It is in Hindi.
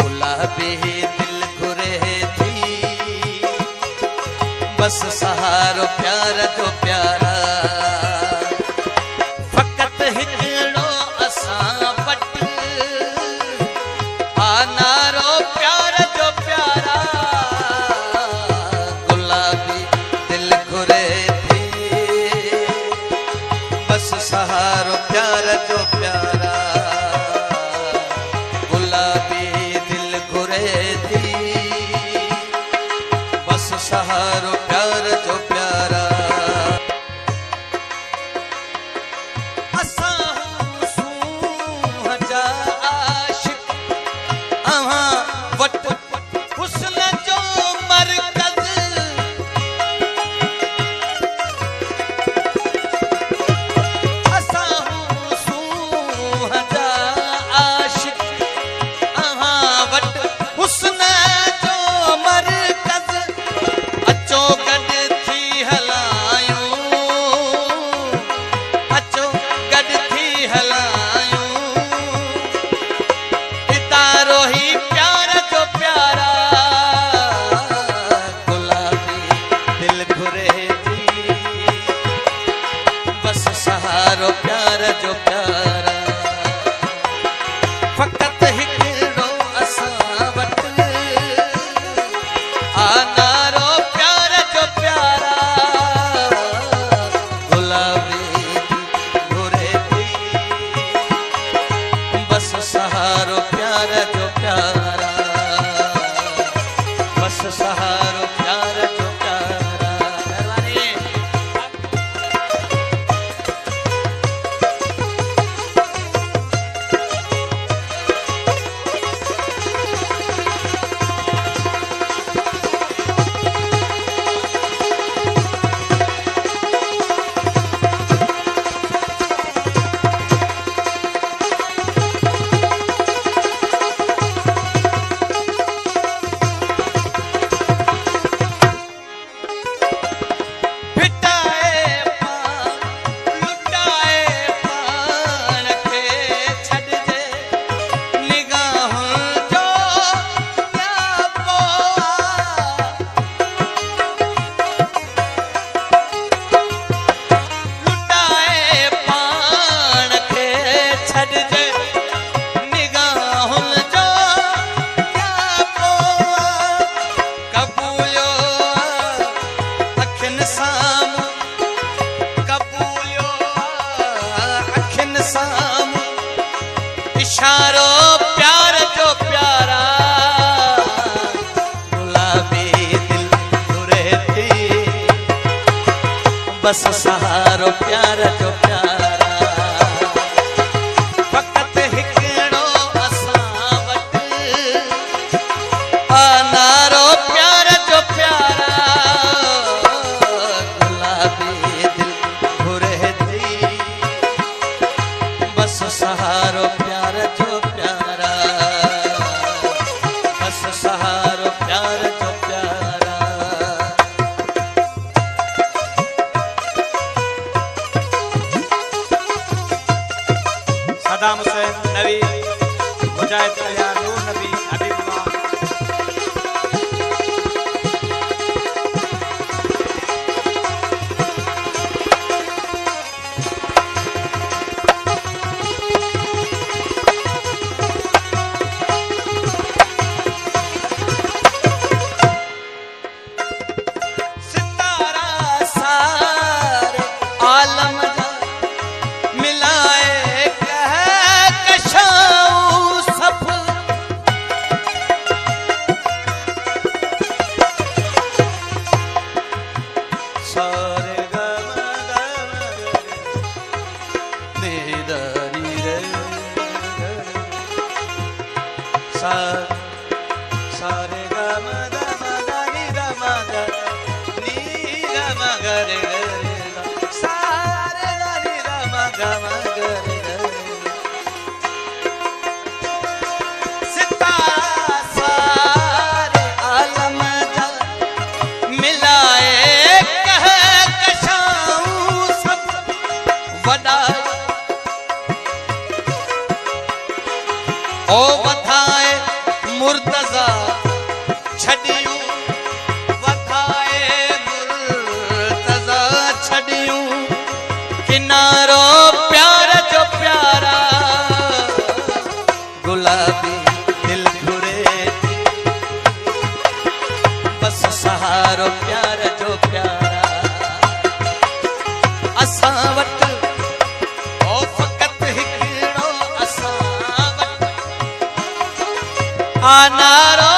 गुलाबी दिल घुरे थी बस सहारो प्यार जो प्यारा फकत हिकड़ो असां वट आनारो प्यार जो प्यारा गुलाबी दिल घुरे थी बस सहारो प्यार जो प्यारा गुलाबी दिल घुरे थी बस सहारो प्यार जो प्यारा असां सूंह जा आशिक अहां वट हुस्न जो मरकज़ असां सूंह जा आशिक अहां वट हुस्न जो मरकज़ अचो गॾ थी हलायूं अचो गॾ थी हलायूं इतारो ही प्यार जो प्यारा गुलाबी दिल घुरे थी बस सहारो प्यार जो प्यारा फकत हिकड़ो असां वट आनारो प्यार जो प्यारा गुलाबी घुरे थी बस सहारो प्यार जो प्यारा बस सहारो प्यार जो प्यारा मेहरबानी पिटाए पान लुटाए पान खे छॾिजे निगाहुनि जो न्यापो लुटाए पान खे छॾिजे निगाहुनि जो न्यापो कबूलियो अखियुनि साम्हूं कबूलियो अखियुनि साम्हूं इशारो प्यार जो प्यारा गुलाबी दिल घुरे थी बस सहारो प्यार जो प्यारा फकत हिकड़ो असां वट आनारो प्यार जो प्यारा गुलाबी दिल घुरे थी बस सहारो प्यार जो प्यारा बस सहारो प्यार जो प्यारा सदाम हुसैन नबी मुजाहिद तैयार नूर नबी हबीबुल्लाह सितारा सारे आलम जा मिलाए कह कशाऊं सब सारे गम निदारी रे सारे गम दानी दमगर नीरा मगर सारे दानी दमगर सितारा सारे आलम जा मिलाए कह कशाऊं सब वॾा ओ वधाए मुर्तजा छड़ियूं वधाए मुर्तजा छड़ियूं किनारो प्यार जो प्यारा गुलाबी दिल घुरे बस सहारो प्यार जो प्यारा असां वटि ओ फ़क़त हिकिड़ो असां वटि आनारो